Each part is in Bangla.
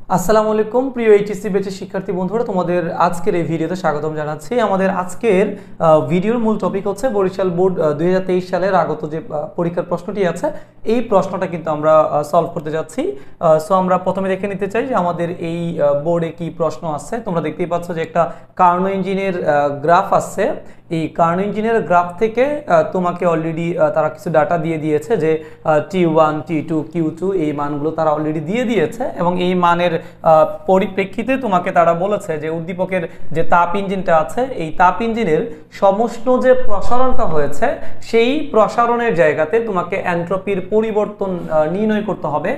আসসালামু আলাইকুম প্রিয় এইচএসসি ব্যাচের শিক্ষার্থী বন্ধুরা, তোমাদের আজকের এই ভিডিওতে স্বাগতম জানাচ্ছি। আমাদের আজকের ভিডিওর মূল টপিক হচ্ছে বরিশাল বোর্ড 2023 সালের আগত যে পরীক্ষার প্রশ্নটি আছে এই প্রশ্নটা কিন্তু আমরা সলভ করতে যাচ্ছি। সো আমরা প্রথমে দেখে নিতে চাই যে আমাদের এই বোর্ডে কি প্রশ্ন আছে। তোমরা দেখতেই পাচ্ছ যে একটা কার্নো ইঞ্জিনের গ্রাফ আছে। এই কার্নো ইঞ্জিনের গ্রাফ থেকে তোমাকে অলরেডি তারা কিছু ডাটা দিয়ে দিয়েছে যে T1 T2 Q2 এই মানগুলো তারা অলরেডি দিয়ে দিয়েছে এবং এই মানের পরিপ্রেক্ষিতে তোমাকে তারা বলেছে যে উদ্দীপকের যে তাপ ইঞ্জিনটা আছে এই তাপ ইঞ্জিনের সমষ্ণ যে প্রসারণটা হয়েছে সেই প্রসারণের জায়গাতে তোমাকে এন্ট্রপির পরিবর্তন নির্ণয় করতে হবে।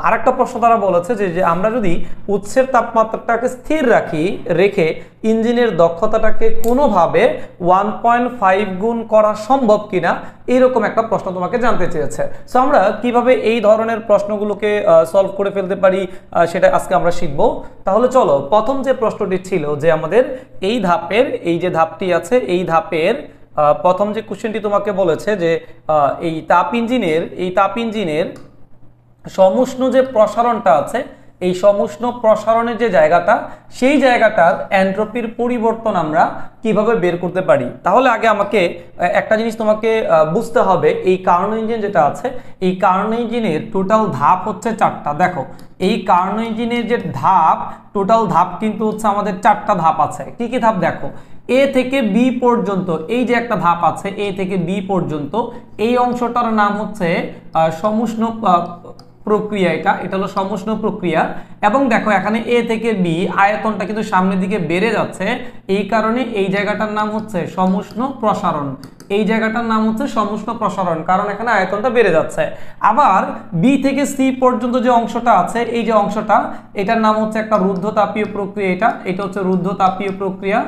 আরেকটা প্রশ্ন তারা বলেছে যে আমরা যদি উৎসের তাপমাত্রাটাকে স্থির রেখে ইঞ্জিনের দক্ষতাটাকে কোনোভাবে 1.5 গুণ করা সম্ভব কিনা এইরকম একটা প্রশ্ন তোমাকে জানতে চেয়েছে। সো আমরা কিভাবে এই ধরনের প্রশ্নগুলোকে সলভ করে ফেলতে পারি সেটা আজকে আমরা শিখবো। তাহলে চলো, প্রথম যে প্রশ্নটি ছিল যে আমাদের এই ধাপের এই যে ধাপটি আছে এই ধাপের প্রথম যে কোশ্চেনটি তোমাকে বলেছে যে এই তাপ ইঞ্জিনের সমষ্ণ যে প্রসারণটা আছে এই সমষ্ণ প্রসারণের যে জায়গাটা সেই জায়গাটার এন্ট্রপির পরিবর্তন আমরা কিভাবে বের করতে পারি। তাহলে আগে আমাকে একটা জিনিস তোমাকে বুঝতে হবে, এই কার্নো ইঞ্জিন যেটা আছে এই কার্নো ইঞ্জিনের টোটাল ধাপ হচ্ছে 4টা। দেখো এই কার্নো ইঞ্জিনের যে টোটাল ধাপ কিন্তু হচ্ছে আমাদের 4টা ধাপ আছে। কি কি ধাপ দেখো, এ থেকে বি পর্যন্ত এই যে একটা ধাপ আছে এ থেকে বি পর্যন্ত এই অংশটার নাম হচ্ছে সমষ্ণ প্রক্রিয়া। এটা হলো সমষ্ণ প্রক্রিয়া এবং দেখো এখানে এ থেকে বি আয়তনটা কিন্তু সামনের দিকে বেড়ে যাচ্ছে, এই কারণে এই জায়গাটার নাম হচ্ছে সমষ্ণ প্রসারণ। এই জায়গাটার নাম হচ্ছে সমষ্ণ প্রসারণ কারণ এখানে আয়তনটা বেড়ে যাচ্ছে। আবার বি থেকে সি পর্যন্ত যে অংশটা আছে এই যে অংশটা এটার নাম হচ্ছে একটা রুদ্ধতাপীয় প্রক্রিয়া। এটা হচ্ছে রুদ্ধতাপীয় প্রক্রিয়া,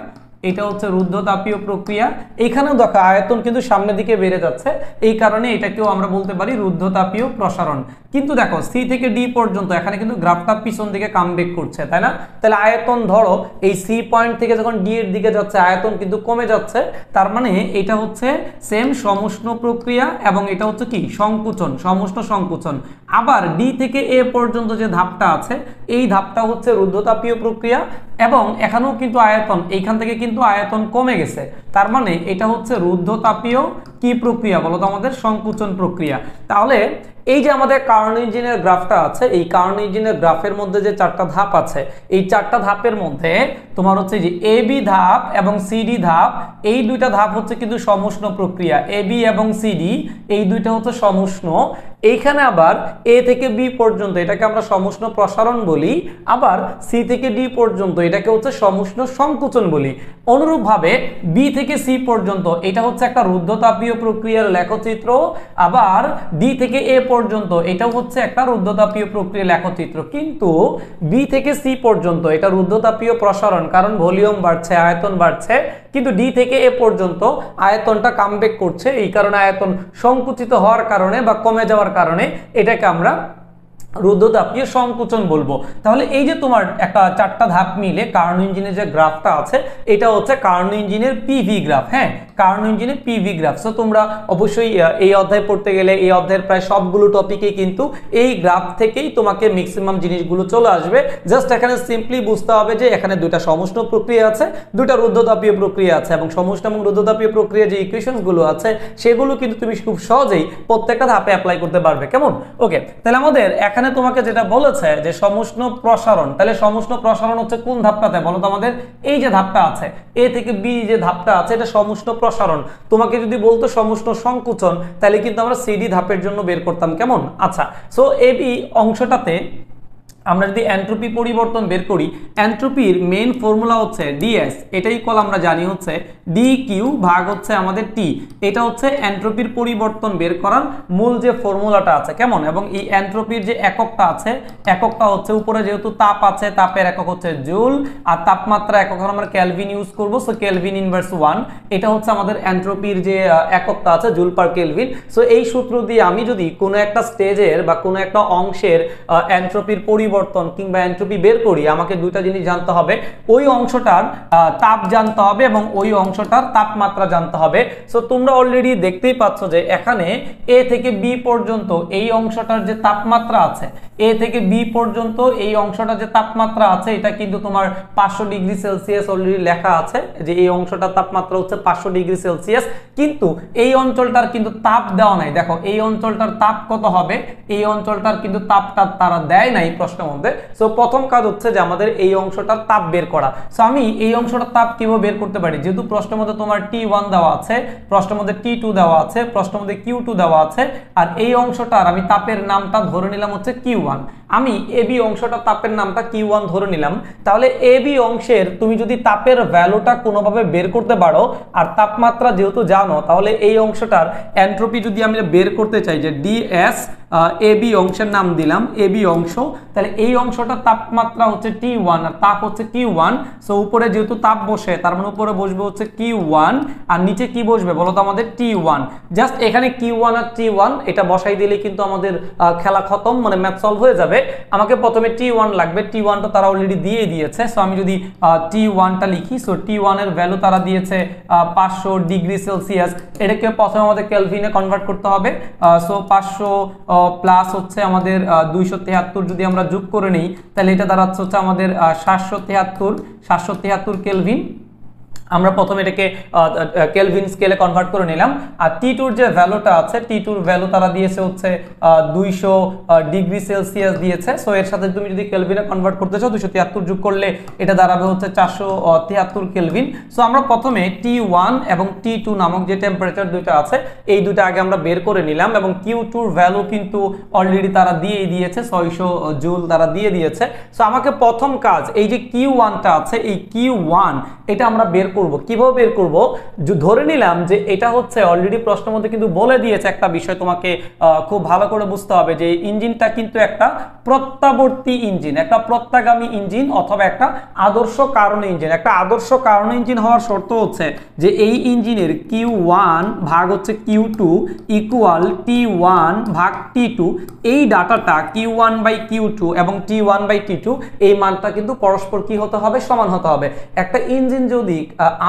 এটা হচ্ছে রুদ্ধতাপীয় প্রক্রিয়া। এখানেও দেখো আয়তন কিন্তু সামনের দিকে বেড়ে যাচ্ছে, এই কারণে এটাকেও আমরা বলতে পারি রুদ্ধতাপীয় প্রসারণ। কিন্তু দেখো সি থেকে ডি পর্যন্ত এখানে কিন্তু গ্রাফটা পিছন দিকে কামব্যাক করছে, তাই না? তাহলে আয়তন ধরো এই সি পয়েন্ট থেকে যখন ডি এর দিকে যাচ্ছে আয়তন কিন্তু কমে যাচ্ছে, তার মানে এটা হচ্ছে সেম সমষ্ণ প্রক্রিয়া এবং এটা হচ্ছে কি সংকুচন, সমষ্ণ সংকুচন। আবার ডি থেকে এ পর্যন্ত যে ধাপটা আছে এই ধাপটা হচ্ছে রুদ্ধতাপীয় প্রক্রিয়া এবং এখানেও কিন্তু আয়তন এইখান থেকে কিন্তু আয়তন কমে গেছে, তার মানে এটা হচ্ছে রুদ্ধতাপীয় কি প্রক্রিয়া বলো তো? আমাদের সংকুচন প্রক্রিয়া। তাহলে এই যে আমাদের কার্নো ইঞ্জিনের গ্রাফটা আছে এই কার্নো ইঞ্জিনের গ্রাফের মধ্যে যে 4টা ধাপ আছে এই 4টা ধাপের মধ্যে তোমার হচ্ছে যে এ বি ধাপ এবং সিডি ধাপ এই দুইটা ধাপ হচ্ছে কিন্তু সমষ্ণ প্রক্রিয়া। এ বি এবং সিডি এই দুইটা হচ্ছে সমষ্ণ। এইখানে আবার এ থেকে বি পর্যন্ত এটাকে আমরা সমষ্ণ প্রসারণ বলি, আবার সি থেকে ডি পর্যন্ত এটাকে হচ্ছে সমষ্ণ সংকুচন বলি। অনুরূপভাবে বি থেকে সি পর্যন্ত এটা হচ্ছে একটা রুদ্ধতাপীয় প্রক্রিয়ার লেখচিত্র, আবার ডি থেকে এ পর্যন্ত এটাও হচ্ছে একটা রুদ্ধতাপীয় প্রক্রিয়ার লেখচিত্র। কিন্তু বি থেকে সি পর্যন্ত এটা রুদ্ধতাপীয় প্রসারণ কারণ ভলিউম বাড়ছে, আয়তন বাড়ছে, কিন্তু ডি থেকে এ পর্যন্ত আয়তনটা কামব্যাক করছে, এই কারণে আয়তন সংকুচিত হওয়ার কারণে বা কমে যাওয়ার কারণে এটাকে আমরা রুদ্ধতাপীয় সংকুচন বলবো। তাহলে এই যে তোমার একটা 4টা ধাপ মিলে কার্নো ইঞ্জিনের যে গ্রাফটা আছে এটা হচ্ছে কার্নো ইঞ্জিনের পিভি গ্রাফ। হ্যাঁ, কার্নো ইঞ্জিনের পিভি গ্রাফ। সো তোমরা অবশ্যই এই অধ্যায় পড়তে গেলে এই অধ্যায়ের প্রায় সবগুলো টপিকে কিন্তু এই গ্রাফ থেকেই তোমাকে ম্যাক্সিমাম জিনিসগুলো চলে আসবে। জাস্ট এখানে সিম্পলি বুঝতে হবে যে এখানে দুইটা সমষ্ণ প্রক্রিয়া আছে, দুইটা রুদ্ধতাপীয় প্রক্রিয়া আছে এবং সমষ্ণ এবং রুদ্ধতাপীয় প্রক্রিয়া যে ইকুয়েশনসগুলো আছে সেগুলো কিন্তু তুমি খুব সহজেই প্রত্যেকটা ধাপে অ্যাপ্লাই করতে পারবে। কেমন? ওকে, তাহলে আমাদের এখানে তোমাকে যেটা বলেছে যে সমষ্ণ প্রসারণ, তাহলে সমষ্ণ প্রসারণ হচ্ছে কোন ধাপটাতে বলো তো? আমাদের এই যে ধাপটা আছে এ থেকে বি যে ধাপটা আছে এটা সমষ্ণ প্রসারণ। তোমাকে যদি বলতো সমষ্ণ সংকুচন তাহলে কিন্তু আমরা সিডি ধাপের জন্য বের করতাম। কেমন? আচ্ছা, সো এই অংশটাতে আমরা যদি এন্ট্রপি পরিবর্তন বের করি, এন্ট্রপির মেইন ফর্মুলা হচ্ছে ডিএস, এটাই কল আমরা জানি হচ্ছে ডি কিউ ভাগ হচ্ছে আমাদের টি। এটা হচ্ছে এন্ট্রপির পরিবর্তন বের করার মূল যে ফর্মুলাটা আছে। কেমন? এবং এই এন্ট্রপির যে এককটা আছে এককটা হচ্ছে উপরে যেহেতু তাপ আছে তাপের একক হচ্ছে জুল আর তাপমাত্রা একক আমরা কেলভিন ইউজ করব। সো কেলভিন ইনভার্স 1 এটা হচ্ছে আমাদের এন্ট্রপির যে এককটা আছে জুল পার কেলভিন। সো এই সূত্র দিয়ে আমি যদি কোনো একটা স্টেজের বা কোনো একটা অংশের এন্ট্রপির পরিবর্তন পরিবর্তন কিংবা এন্ট্রপি বের করি, আমাকে দুইটা জিনিস জানতে হবে, ওই অংশটার তাপ জানতে হবে এবং ওই অংশটার তাপমাত্রা জানতে হবে। সো তোমরা অলরেডি দেখতেই পাচ্ছ যে এখানে এ থেকে বি পর্যন্ত এই অংশটার যে তাপমাত্রা আছে, এ থেকে বি পর্যন্ত এই অংশটার যে তাপমাত্রা আছে এটা কিন্তু তোমার 500 ডিগ্রি সেলসিয়াস অলরেডি লেখা আছে, যে এই অংশটার তাপমাত্রা হচ্ছে 500 ডিগ্রি সেলসিয়াস। কিন্তু এই অঞ্চলটার কিন্তু তাপ দেওয়া নাই। দেখো এই অঞ্চলটার তাপ কত হবে, এই অঞ্চলটার কিন্তু তাপটা তারা দেয় নাই প্রশ্নের মধ্যে। সো প্রথম কাজ হচ্ছে যে আমাদের এই অংশটার তাপ বের করা। সো আমি এই অংশটার তাপ কিভাবে বের করতে পারি, যেহেতু প্রশ্নের মধ্যে তোমার T1 দেওয়া আছে, প্রশ্নের মধ্যে T2 দেওয়া আছে, প্রশ্নের মধ্যে Q2 দেওয়া আছে, আর এই অংশটার আমি তাপের নামটা ধরে নিলাম হচ্ছে Q1। আমি এবি অংশটার তাপের নামটা Q1 ধরে নিলাম। তাহলে এবি অংশের তুমি যদি তাপের ভ্যালুটা কোনোভাবে বের করতে পারো আর তাপমাত্রা যেহেতু জানো, তাহলে এই অংশটার এন্ট্রপি যদি আমি বের করতে চাই, যে ডিএস এবি অংশের নাম দিলাম এবি অংশ, তাহলে এই অংশটার তাপমাত্রা হচ্ছে T1 আর তাপ হচ্ছে Q1। সো উপরে যেহেতু তাপ বসে, তার মানে উপরে বসবে হচ্ছে Q1 আর নিচে কি বসবে বলো তো, আমাদের T1। জাস্ট এখানে Q1 আর T1 এটা বসাই দিলে কিন্তু আমাদের খেলা খতম, মানে ম্যাথ সলভ হয়ে যাবে। আমাকে প্রথমে T1 লাগবে, T1টা তারা অলরেডি দিয়ে দিয়েছে। সো আমি যদি T1টা লিখি, সো T1 এর ভ্যালু তারা দিয়েছে 500 ডিগ্রি সেলসিয়াস। এটাকে প্রথমে আমাদের কেলভিনে কনভার্ট করতে হবে। সো 500 প্লাস হচ্ছে আমাদের 273, যদি আমরা যোগ করে নেই তাহলে এটা দাঁড়াচ্ছে হচ্ছে আমাদের 773 কেলভিন। আমরা প্রথমে এটাকে কেলভিন স্কেলে কনভার্ট করে নিলাম। আর T2 যে ভ্যালুটা আছে, T2 ভ্যালু তারা দিয়েছে হচ্ছে 200 ডিগ্রি সেলসিয়াস দিয়েছে। সো এর সাথে তুমি যদি কেলভিনে কনভার্ট করতে চাও 273 যোগ করলে এটা দাঁড়াবে হচ্ছে 473 কেলভিন। সো আমরা প্রথমে T1 এবং T2 নামক যে টেম্পারেচার দুইটা আছে, এই দুইটা আগে আমরা বের করে নিলাম। এবং Q2 ভ্যালু কিন্তু অলরেডি তারা দিয়ে দিয়েছে, 600 জুল তারা দিয়ে দিয়েছে। সো আমাকে প্রথম কাজ এই যে Q1টা আছে, এই Q1 এটা আমরা বের করব। কিভাবে বের করব, ধরে নিলাম যে এটা হচ্ছে অলরেডি প্রশ্নের মধ্যে কিন্তু বলে দিয়েছে একটা বিষয়, তোমাকে খুব ভালো করে বুঝতে হবে যে ইঞ্জিনটা কিন্তু একটা প্রত্যাবর্তী ইঞ্জিন, একটা প্রত্যাগামী ইঞ্জিন অথবা একটা আদর্শ কারণ ইঞ্জিন। একটা আদর্শ কারণ ইঞ্জিন হওয়ার শর্ত হচ্ছে যে এই ইঞ্জিনের Q1 ভাগ হচ্ছে Q2 ইকুয়াল T1 ভাগ T2। এই ডাটাটা Q1 বাই Q2 এবং T1 বাই T2 এই মানটা কিন্তু পরস্পর কি হতে হবে, সমান হতে হবে। একটা ইঞ্জিন যদি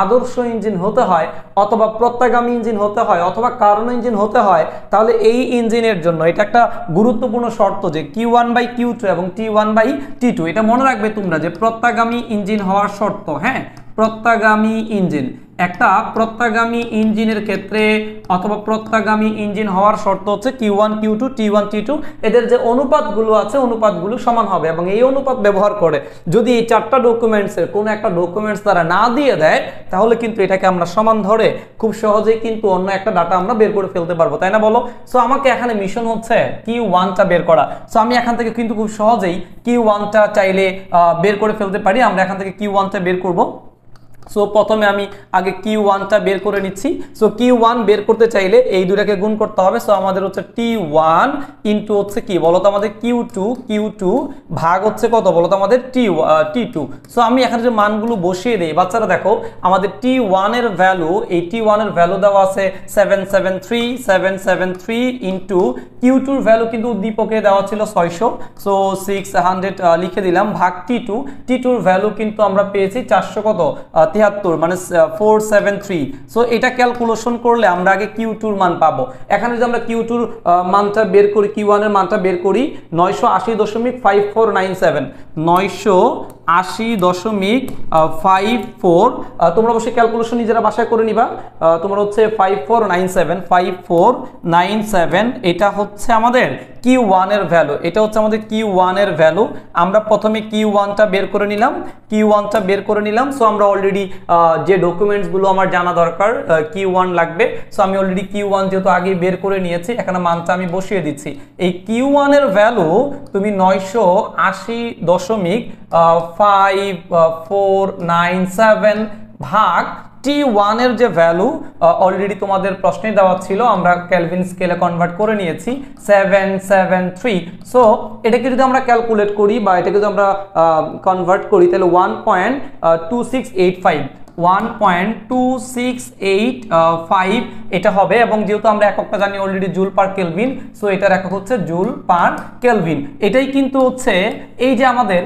আদর্শ ইঞ্জিন হতে হয় অথবা প্রত্যাগামী ইঞ্জিন হতে হয় অথবা কারণ ইঞ্জিন হতে হয়, তাহলে এই ইঞ্জিনের জন্য এটা একটা গুরুত্বপূর্ণ শর্ত যে Q1 বাই Q2 এবং T1 বাই T2। এটা মনে রাখবে তোমরা যে প্রত্যাগামী ইঞ্জিন হওয়ার শর্ত, হ্যাঁ, প্রত্যাগামী ইঞ্জিন, একটা প্রত্যাগামী ইঞ্জিনের ক্ষেত্রে অথবা প্রত্যাগামী ইঞ্জিন হওয়ার শর্ত হচ্ছে Q1 Q2 T1 T2 এদের যে অনুপাতগুলো আছে অনুপাতগুলো সমান হবে। এবং এই অনুপাত ব্যবহার করে যদি এই চারটা ডকুমেন্টসের কোনো একটা ডকুমেন্টস তারা না দিয়ে দেয়, তাহলে কিন্তু এটাকে আমরা সমান ধরে খুব সহজেই কিন্তু অন্য একটা ডাটা আমরা বের করে ফেলতে পারবো, তাই না বলো? সো আমাকে এখানে মিশন হচ্ছে Q1টা বের করা। সো আমি এখান থেকে কিন্তু খুব সহজেই Q1টা চাইলে বের করে ফেলতে পারি। আমরা এখান থেকে Q1টা বের করব। সো প্রথমে আমি আগে Q1টা বের করে নিচ্ছি। সো Q1 বের করতে চাইলে এই দুটাকে গুণ করতে হবে। সো আমাদের হচ্ছে T1 ইনটু হচ্ছে কি বলো তো আমাদের Q2 ভাগ হচ্ছে কত বলো তো আমাদের T2। সো আমি এখানে যে মানগুলো বসিয়ে দেই, বাচ্চারা দেখো আমাদের T1 এর ভ্যালু, এই T1 এর ভ্যালু দেওয়া আছে 773 ইনটু Q2 এর ভ্যালু কিন্তু উদ্দীপকে দেওয়া ছিল 600। সো 600 লিখে দিলাম ভাগ T2 এর ভ্যালু কিন্তু আমরা পেয়েছি 400 কত 73, মানে 473। সো এটা ক্যালকুলেশন করলে আমরা আগে Q2 এর মান পাবো। এখানে যদি আমরা Q2 এর মানটা বের করি, Q1 এর মানটা বের করি 980.5497, 980.54। তোমরা অবশ্যই ক্যালকুলেশন নিজেরা বাসায় করে নিবা। তোমরা হচ্ছে 5497 এটা হচ্ছে আমাদের Q1 এর ভ্যালু, এটা হচ্ছে আমাদের Q1 এর ভ্যালু। আমরা প্রথমে Q1টা বের করে নিলাম। সো আমরা অলরেডি যে ডকুমেন্টসগুলো আমার জানা দরকার, Q1 লাগবে। সো আমি অলরেডি Q1 যেহেতু আগে বের করে নিয়েছি, এখানে মানটা আমি বসিয়ে দিচ্ছি। এই Q1 এর ভ্যালু তুমি 980.5497 ভাগ T1 এর যে ভ্যালু অলরেডি তোমাদের প্রশ্নে দেওয়া ছিল, আমরা কেলভিন স্কেলে কনভার্ট করে নিয়েছি 773। সো এটাকে যদি আমরা ক্যালকুলেট করি বা এটাকে যদি আমরা কনভার্ট করি তাহলে 1.2685। 1.2685 এটা হবে, এবং যেহেতু আমরা এককটা জানি already joule per kelvin, so এটার একক হচ্ছে জুল পার কেলভিন। এটাই কিন্তু হচ্ছে এই যে আমাদের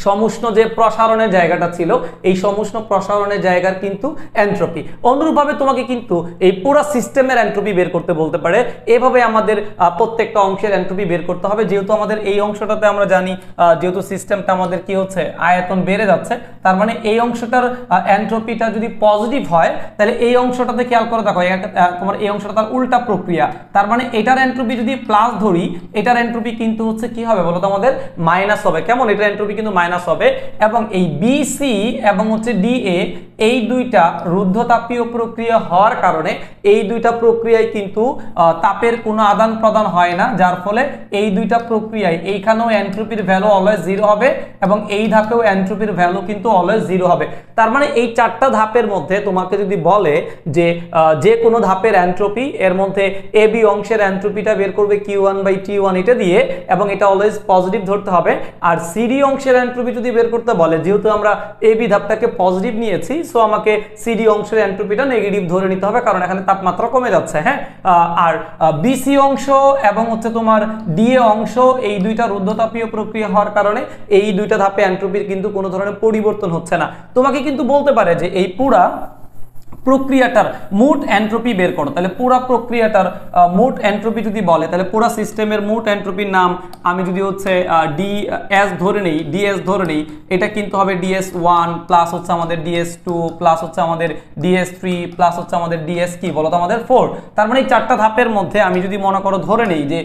সমুষ্ণ যে প্রসারণের জায়গাটা ছিল, এই সমুষ্ণ প্রসারণের জায়গার কিন্তু এন্ট্রপি। অনুরূপভাবে তোমাকে কিন্তু এই পুরো সিস্টেমের এন্ট্রপি বের করতে বলতে পারে। এভাবে আমাদের প্রত্যেকটা অংশের এন্ট্রপি বের করতে হবে। যেহেতু আমাদের এই অংশটাতে আমরা জানি যেহেতু সিস্টেমটা আমাদের কি হচ্ছে, আয়তন বেড়ে যাচ্ছে, তার মানে এই অংশটার এন্ট্রপিটা যদি পজিটিভ হয় তাহলে এই অংশটাতে খেয়াল করে দেখো তোমার এই অংশটা তার উল্টা প্রক্রিয়া, তার মানে এটার এন্ট্রপি যদি প্লাস ধরি, এটার এন্ট্রপি কিন্তু হচ্ছে কি হবে বলো তো আমাদের মাইনাস হবে। কেমন? এটার এন্ট্রপি কিন্তু মাইনাস হবে। এবং এই বিসি এবং হচ্ছে ডিএ এই দুইটা রুদ্ধতাপীয় প্রক্রিয়া হওয়ার কারণে এই দুইটা প্রক্রিয়ায় কিন্তু তাপের কোনো আদান প্রদান হয় না, যার ফলে এই দুইটা প্রক্রিয়ায় এইখানেও এন্ট্রপির ভ্যালু অলওয়েজ জিরো হবে এবং এই ধাপেও এন্ট্রপির ভ্যালু কিন্তু অলওয়েজ জিরো হবে। তার মানে এই চারটা ধাপের মধ্যে তোমাকে যদি বলে যে যে কোনো ধাপের এন্ট্রপি, এর মধ্যে এ বি অংশের এন্ট্রপিটা বের করবে Q1/T1 এটা দিয়ে, এবং এটা অলওয়েজ পজিটিভ ধরতে হবে। আর সিডি অংশের এন্ট্রপি যদি বের করতে বলে, যেহেতু আমরা এ বি ধাপটাকে পজিটিভ নিয়েছি, সো আমাকে সিডি অংশের এন্ট্রপিটা নেগেটিভ ধরে নিতে হবে, কারণ এখানে তাপমাত্রা কমে যাচ্ছে। হ্যাঁ, আর বিসি অংশ এবং হচ্ছে তোমার ডিএ অংশ এই দুইটা রুদ্ধতাপীয় প্রক্রিয়া হওয়ার কারণে এই দুইটা ধাপে এন্ট্রপির কিন্তু কোনো ধরনের পরিবর্তন হচ্ছে না। তোমাকে কিন্তু বলতে পারে যে এই পুরা প্রক্রিয়াটার মোট এন্ট্রপি বের করো, তাহলে পুরো প্রক্রিয়াটার মোট এন্ট্রপি যদি বলে, তাহলে পুরো সিস্টেমের মোট এন্ট্রপির নাম আমি যদি হচ্ছে ডিএস ধরে নেই, এটা কিন্তু হবে DS1 প্লাস হচ্ছে আমাদের DS2 প্লাস হচ্ছে আমাদের DS3 প্লাস হচ্ছে আমাদের DS কি বলো তো আমাদের 4। তার মানে এই চারটা ধাপের মধ্যে আমি যদি মনে করো ধরে নেই যে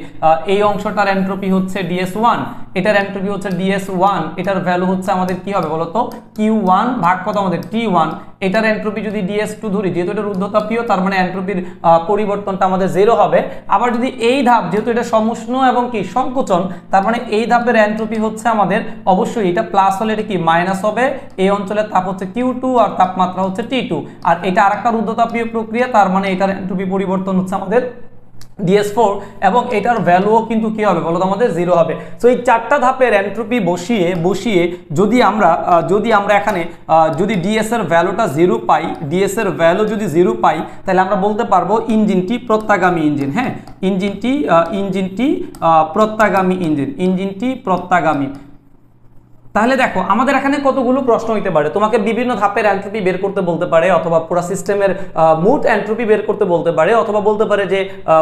এই অংশটার এন্ট্রপি হচ্ছে DS1, এটার এন্ট্রপি হচ্ছে DS1, এটার ভ্যালু হচ্ছে আমাদের কি হবে বলো তো Q1 ভাগ কত আমাদের T1, এটার এন্ট্রপি যদি DS2 ধরি, যেহেতু এটা রুদ্ধতাপীয়, তার মানে এন্ট্রপির পরিবর্তনটা আমাদের জিরো হবে। আবার যদি এই ধাপ, যেহেতু এটা সমুষ্ণ এবং কি সংকোচন, তার মানে এই ধাপের এন্ট্রপি হচ্ছে আমাদের অবশ্যই এটা প্লাস হলে এটা কি মাইনাস হবে। এই অঞ্চলের তাপ হচ্ছে Q2 আর তাপমাত্রা হচ্ছে T2, আর এটা আরেকটা রুদ্ধতাপীয় প্রক্রিয়া, তার মানে এটার এন্ট্রপি পরিবর্তন হচ্ছে আমাদের DS4, এবং এটার ভ্যালুও কিন্তু কি হবে বলো তো আমাদের জিরো হবে। সো এই চারটা ধাপের এন্ট্রপি বসিয়ে যদি আমরা এখানে যদি ডিএস এর ভ্যালুটা জিরো পাই, ডিএস এর ভ্যালু যদি জিরো পাই, তাহলে আমরা বলতে পারবো ইঞ্জিনটি প্রত্যাগামী ইঞ্জিন। হ্যাঁ, ইঞ্জিনটি প্রত্যাগামী। তাহলে দেখো আমাদের এখানে কতগুলো প্রশ্ন হইতে পারে। তোমাকে বিভিন্ন ধাপের এন্ট্রপি বের করতে বলতে পারে, অথবা পুরো সিস্টেমের মোট এন্ট্রপি বের করতে বলতে পারে, অথবা বলতে পারে যে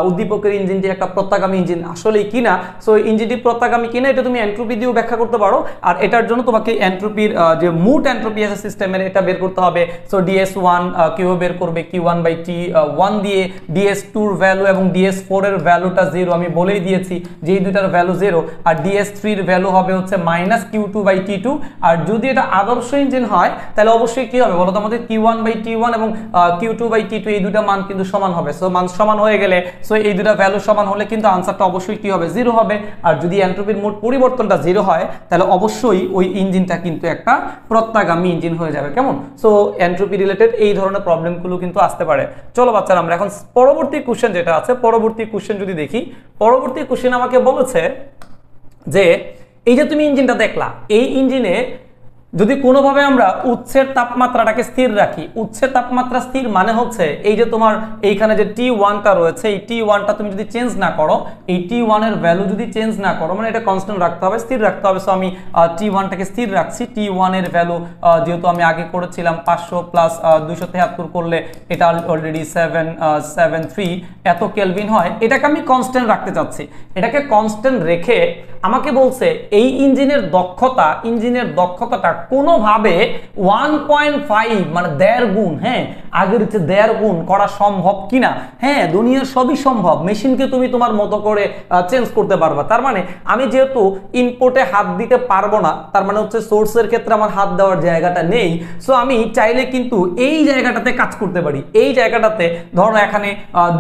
উদ্দীপকের ইঞ্জিনটি একটা প্রত্যাগামী ইঞ্জিন আসলেই কিনা। সো ইঞ্জিনটি প্রত্যাগামী কিনা এটা তুমি এন্ট্রপি দিয়েও ব্যাখ্যা করতে পারো। আর এটার জন্য তোমাকে এন্ট্রপির যে মোট এন্ট্রপি আছে সিস্টেমের, এটা বের করতে হবে। সো DS1 কিভাবে বের করবে, Q1/T1 দিয়ে, DS2 এর ভ্যালু এবং DS4 এর ভ্যালুটা জিরো আমি বলেই দিয়েছি যে এই দুইটার ভ্যালু জিরো, আর DS3 এর ভ্যালু হবে হচ্ছে -Q2/T2। আর যদি এটা আদর্শ ইঞ্জিন হয় তাহলে অবশ্যই কি হবে বলো তো আমাদের Q1/T1 এবং Q2/T2 এই দুইটা মান কিন্তু সমান হবে। সো মান সমান হয়ে গেলে, সো এই দুইটা ভ্যালু সমান হলে কিন্তু আনসারটা অবশ্যই কি হবে, জিরো হবে। আর যদি এন্ট্রপির মোট পরিবর্তনটা জিরো হয় তাহলে অবশ্যই ওই ইঞ্জিনটা কিন্তু একটা প্রত্যাগামী ইঞ্জিন হয়ে যাবে। কেমন? সো এন্ট্রপি রিলেটেড এই ধরনের প্রবলেমগুলো কিন্তু আসতে পারে। চলো বাচ্চারা, আমরা এখন পরবর্তী কোশ্চেন যেটা আছে, পরবর্তী কোশ্চেন যদি দেখি, পরবর্তী কোশ্চেন আমাকে বলেছে যে এই যে তুমি ইঞ্জিনটা দেখলা, এই ইঞ্জিনে যদি কোনোভাবে আমরা উৎসের তাপমাত্রাটাকে স্থির রাখি, উৎসের তাপমাত্রা স্থির মানে হচ্ছে এই যে তোমার এইখানে যে T1টা রয়েছে, এই T1টা তুমি যদি চেঞ্জ না করো, এই T1 এর ভ্যালু যদি চেঞ্জ না করো, মানে এটা কনস্ট্যান্ট রাখতে হবে, স্থির রাখতে হবে। সো আমি T1টাকে স্থির রাখছি। T1 এর ভ্যালু যেহেতু আমি আগে করেছিলাম 500 প্লাস 273 করলে এটা অলরেডি 773 এত কেলভিন হয়, এটাকে আমি কনস্ট্যান্ট রাখতে চাচ্ছি। এটাকে কনস্ট্যান্ট রেখে আমাকে বলছে এই ইঞ্জিনের দক্ষতাটা কোনোভাবে 1.5 মানে 1.5 গুণ, হ্যাঁ আগের হচ্ছে 1.5 গুণ করা সম্ভব কিনা। হ্যাঁ, দুনিয়ার সবই সম্ভব, মেশিনকে তুমি তোমার মতো করে চেঞ্জ করতে পারবা। তার মানে আমি যেহেতু ইনপুটে হাত দিতে পারবো না, তার মানে হচ্ছে সোর্সের ক্ষেত্রে আমার হাত দেওয়ার জায়গাটা নেই। সো আমি চাইলে কিন্তু এই জায়গাটাতে কাজ করতে পারি। এই জায়গাটাতে ধরো এখানে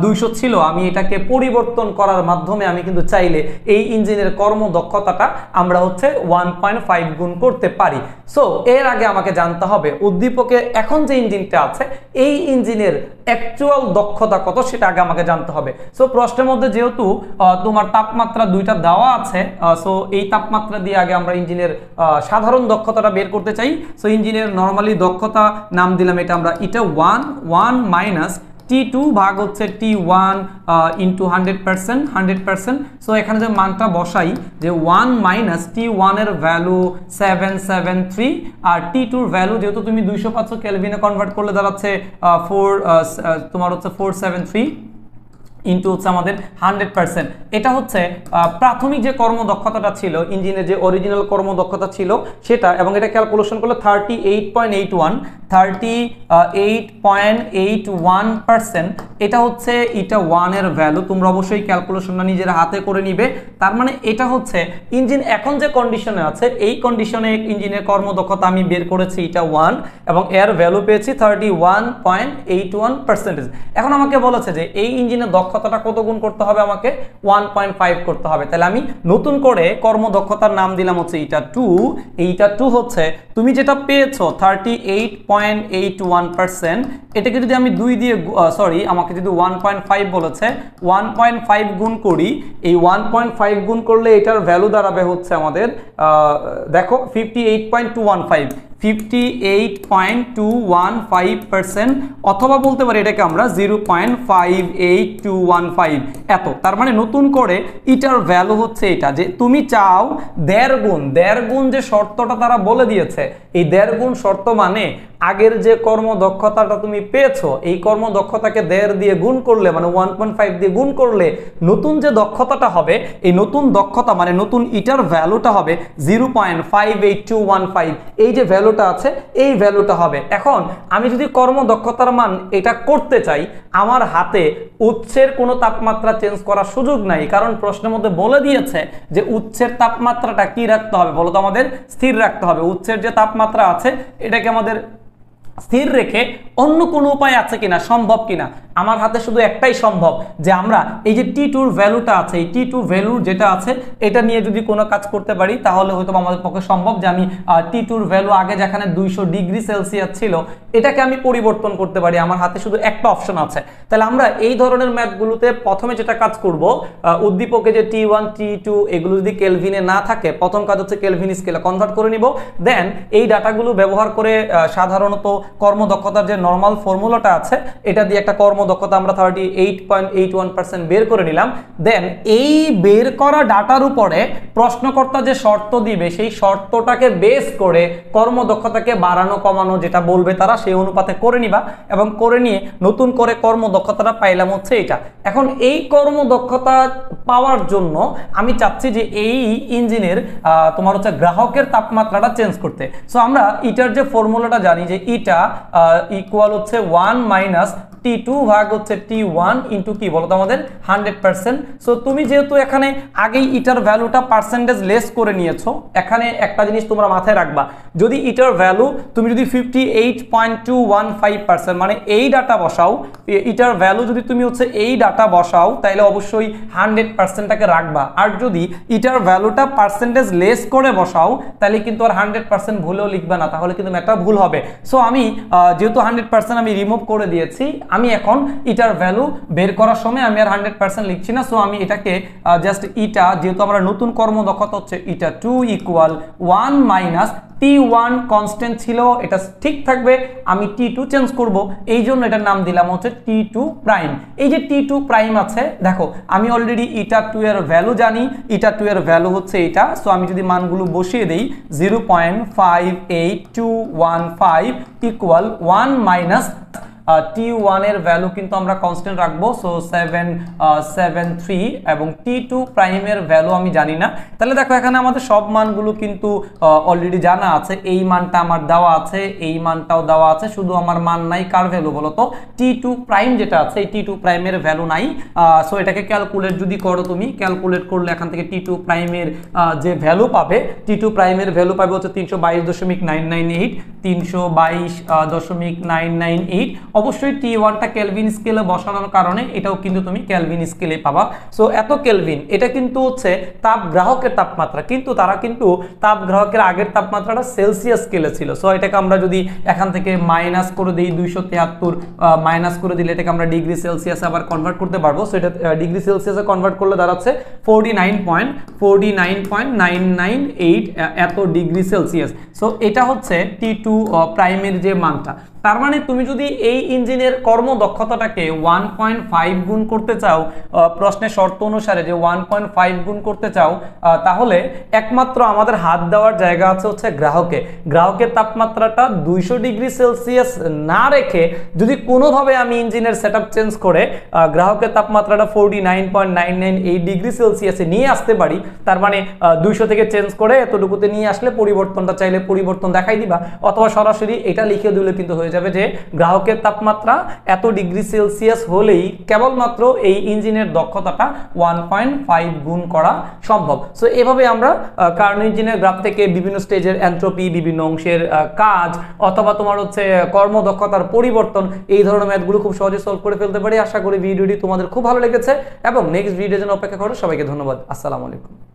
200 ছিল, আমি এটাকে পরিবর্তন করার মাধ্যমে আমি কিন্তু চাইলে এই ইঞ্জিনের কর্ম কর্মদক্ষতাটা আমরা হচ্ছে 1.5 গুণ করতে পারি। সো এর আগে আমাকে জানতে হবে উদ্দীপকে এখন যে ইঞ্জিনটা আছে এই ইঞ্জিনের অ্যাকচুয়াল দক্ষতা কত সেটা আগে আমাকে জানতে হবে। সো প্রশ্নের মধ্যে যেহেতু তোমার তাপমাত্রা দুইটা দেওয়া আছে, সো এই তাপমাত্রা দিয়ে আগে আমরা ইঞ্জিনের সাধারণ দক্ষতাটা বের করতে চাই। সো ইঞ্জিনের নরমালি দক্ষতা নাম দিলাম এটা আমরা এটা 1 মাইনাস T2 ভাগ হচ্ছে T1 ইন্টু 100%। সো এখানে যে মানটা বসাই যে 1 মাইনাস T1 এর ভ্যালু 773 আর T2 এর ভ্যালু যেহেতু তুমি 205 কেলভিনে কনভার্ট করলে দাঁড়াচ্ছে তোমার হচ্ছে 473 ইন্টু হচ্ছে আমাদের 100%। এটা হচ্ছে প্রাথমিক যে কর্মদক্ষতাটা ছিল ইঞ্জিনের যে অরিজিনাল কর্মদক্ষতা ছিল সেটা, এবং এটা ক্যালকুলেশন করলে 38.81%। এটা হচ্ছে এটা 1 এর ভ্যালু, তোমরা অবশ্যই ক্যালকুলেশনটা নিজের হাতে করে নিবে। তার মানে এটা হচ্ছে ইঞ্জিন এখন যে কন্ডিশনে আছে এই কন্ডিশনে ইঞ্জিনের কর্মদক্ষতা আমি বের করেছি এটা 1 এবং এর ভ্যালু পেয়েছি 31.81%। এখন আমাকে বলেছে যে এই ইঞ্জিনের দক্ষতাটা কত গুণ করতে হবে, আমাকে 1.5 করতে হবে। তাহলে আমি নতুন করে কর্মদক্ষতার নাম দিলাম হচ্ছে এটা 2। এইটা 2 হচ্ছে তুমি যেটা পেয়েছো 38.81%, এটাকে যদি আমি 2 দিয়ে আমাকে যদি 1.5 বলেছে 1.5 গুণ করি, এই 1.5 গুণ করলে এটার ভ্যালু দাঁড়াবে হচ্ছে আমাদের দেখো 58.215 অথবা বলতে পারি এটাকে আমরা 0.58215 এত। তার মানে নতুন করে এটার ভ্যালু হচ্ছে এটা যে তুমি চাও 1.5 গুণ যে শর্তটা তারা বলে দিয়েছে, এই 1.5 গুণ শর্ত মানে আগের যে কর্মদক্ষতাটা তুমি পেয়েছো এই কর্মদক্ষতাকে 1.5 দিয়ে গুণ করলে মানে 1.5 দিয়ে গুণ করলে নতুন যে দক্ষতাটা হবে এই নতুন দক্ষতা মানে নতুন ইটার ভ্যালুটা হবে 0.58215। এই যে ভ্যালুটা আছে এই ভ্যালুটা হবে। এখন আমি যদি কর্মদক্ষতার মান এটা করতে চাই, আমার হাতে উৎসের কোনো তাপমাত্রা চেঞ্জ করার সুযোগ নাই, কারণ প্রশ্নের মধ্যে বলে দিয়েছে যে উৎসের তাপমাত্রাটা কি রাখতে হবে, বলো তো আমাদের স্থির রাখতে হবে। উৎসের যে তাপমাত্রা আছে এটাকে আমাদের স্থির রেখে অন্য কোনো উপায় আছে কিনা, সম্ভব কিনা। আমার হাতে শুধু একটাই সম্ভব যে আমরা এই যে T2 এর ভ্যালুটা আছে এই T2 ভ্যালু যেটা আছে এটা নিয়ে যদি কোনো কাজ করতে পারি তাহলে হয়তো আমাদের পক্ষে সম্ভব যে আমি T2 এর ভ্যালু আগে যেখানে 200 ডিগ্রি সেলসিয়াস ছিল এটাকে আমি পরিবর্তন করতে পারি। আমার হাতে শুধু একটা অপশন আছে। তাহলে আমরা এই ধরনের ম্যাথগুলোতে প্রথমে যেটা কাজ করব, উদ্দীপকে যে T1 T2 এগুলো যদি কেলভিনে না থাকে প্রথম কাজ হচ্ছে কেলভিন স্কেলে কনভার্ট করে নিব। দেন এই ডাটাগুলো ব্যবহার করে সাধারণত কর্মদক্ষতার যে নরমাল ফর্মুলাটা আছে এটা দিয়ে একটা কর্মদক্ষতা আমরা 38.81% বের করে নিলাম। দেন এই বের করা ডাটার উপরে প্রশ্নকর্তা যে শর্ত দিবে সেই শর্তটাকে বেস করে কর্মদক্ষতাকে বাড়ানো কমানো যেটা বলবে তারা সেই অনুপাতে করে নিবা এবং করে নিয়ে নতুন করে কর্মদক্ষতাটা পাইলাম হচ্ছে এটা। এখন এই কর্মদক্ষতা পাওয়ার জন্য আমি চাচ্ছি যে এই ইঞ্জিনের তোমার হচ্ছে গ্রাহকের তাপমাত্রাটা চেঞ্জ করতে। সো আমরা ইটার যে ফর্মুলাটা জানি যে ইটা ইকুয়াল হচ্ছে 1 মাইনাস T2 ভাগ হচ্ছে T1 ইন্টু কি বলতো আমাদের 100%। সো তুমি যেহেতু এখানে আগেই ইটার ভ্যালুটা পার্সেন্টেজ লেস করে নিয়েছো, এখানে একটা জিনিস তোমরা মাথায় রাখবা, যদি ইটার ভ্যালু তুমি যদি 58.215% মানে এই ডাটা বসাও, ইটার ভ্যালু যদি তুমি হচ্ছে এই ডাটা বসাও তাহলে অবশ্যই 100%টাকে রাখবা। আর যদি ইটার ভ্যালুটা পার্সেন্টেজ লেস করে বসাও তাহলে কিন্তু আর 100% ভুলেও লিখবে না, তাহলে কিন্তু একটা ভুল হবে। সো আমি যেহেতু 100% আমি রিমুভ করে দিয়েছি, আমি এখন ইটার ভ্যালু বের করার সময় আমি আর 100% লিখছি না। সো আমি এটাকে জাস্ট ইটা যেহেতু আমরা নতুন কর্মদক্ষতা হচ্ছে ইটা 2 ইকুয়াল 1 মাইনাস T1 কনস্ট্যান্ট ছিল এটা ঠিক থাকবে, আমি T2 চেঞ্জ করব এই জন্য এটার নাম দিলাম হচ্ছে T2 প্রাইম। এই যে T2 প্রাইম আছে দেখো আমি অলরেডি ইটা 2 এর ভ্যালু জানি, ইটা 2 এর ভ্যালু হচ্ছে এটা। সো আমি যদি মানগুলো বসিয়ে দেই 0.58215 ইকুয়াল 1 মাইনাস T1 এর ভ্যালু কিন্তু আমরা কনস্ট্যান্ট রাখবো, সো 773 এবং T2 প্রাইমের ভ্যালু আমি জানি না। তাহলে দেখো এখানে আমাদের সব মানগুলো কিন্তু অলরেডি জানা আছে, এই মানটা আমার দেওয়া আছে, এই মানটাও দেওয়া আছে, শুধু আমার মান নাই কার ভ্যালু বলো তো T2 প্রাইম যেটা আছে এই T2 প্রাইমের ভ্যালু নাই। সো এটাকে ক্যালকুলেট যদি করো তুমি, ক্যালকুলেট করলে এখান থেকে T2 প্রাইমের যে ভ্যালু পাবে T2 প্রাইমের ভ্যালু পাবে হচ্ছে 322.998 322.998 অবশ্যই T1টা কেলভিন স্কেলে বসানোর কারণে এটাও কিন্তু তুমি কেলভিন স্কেলে পাবা। সো এত কেলভিন এটা কিন্তু হচ্ছে তাপ গ্রাহকের তাপমাত্রা, কিন্তু তারা কিন্তু তাপ গ্রাহকের আগের তাপমাত্রাটা সেলসিয়াস স্কেলে ছিল। সো এটাকে আমরা যদি এখান থেকে মাইনাস করে দিই 273 মাইনাস করে দিলে এটাকে আমরা ডিগ্রি সেলসিয়াসে আবার কনভার্ট করতে পারবো। সো এটা ডিগ্রি সেলসিয়াসে কনভার্ট করলে দাঁড়াচ্ছে 49.998 এত ডিগ্রি সেলসিয়াস। সো এটা হচ্ছে T2 প্রাইমের যে মানটা। তার মানে তুমি যদি এই ইঞ্জিনের কর্মদক্ষতাটাকে 1.5 গুণ করতে চাও, প্রশ্নের শর্ত অনুসারে যে 1.5 গুণ করতে চাও, তাহলে একমাত্র আমাদের হাত দেওয়ার জায়গা আছে হচ্ছে গ্রাহকের তাপমাত্রাটা 200 ডিগ্রি সেলসিয়াস না রেখে যদি কোনোভাবে আমি ইঞ্জিনের সেটআপ চেঞ্জ করে গ্রাহকের তাপমাত্রাটা 49.998 ডিগ্রি সেলসিয়াসে নিয়ে আসতে পারি, তার মানে 200 থেকে চেঞ্জ করে এতটুকুতে নিয়ে আসলে পরিবর্তনটা চাইলে পরিবর্তন দেখাই দিবা, অথবা সরাসরি এটা লিখে দিলে কিন্তু হয়ে যাবে যে গ্রাহকের তাপমাত্রা এত ডিগ্রি সেলসিয়াস হলেই কেবলমাত্র এই ইঞ্জিনের দক্ষতাটা 1.5 গুণ করা সম্ভব। সো এভাবে আমরা কার্নো ইঞ্জিনের গ্রাফ থেকে বিভিন্ন স্টেজের এন্ট্রপি, বিভিন্ন অংশের কাজ, অথবা তোমার হচ্ছে কর্মদক্ষতার পরিবর্তন, এই ধরনের ম্যাথগুলো খুব সহজে সলভ করে ফেলতে পারি। আশা করি ভিডিওটি তোমাদের খুব ভালো লেগেছে এবং নেক্সট ভিডিওর জন্য অপেক্ষা করো। সবাইকে ধন্যবাদ। আসসালামু আলাইকুম।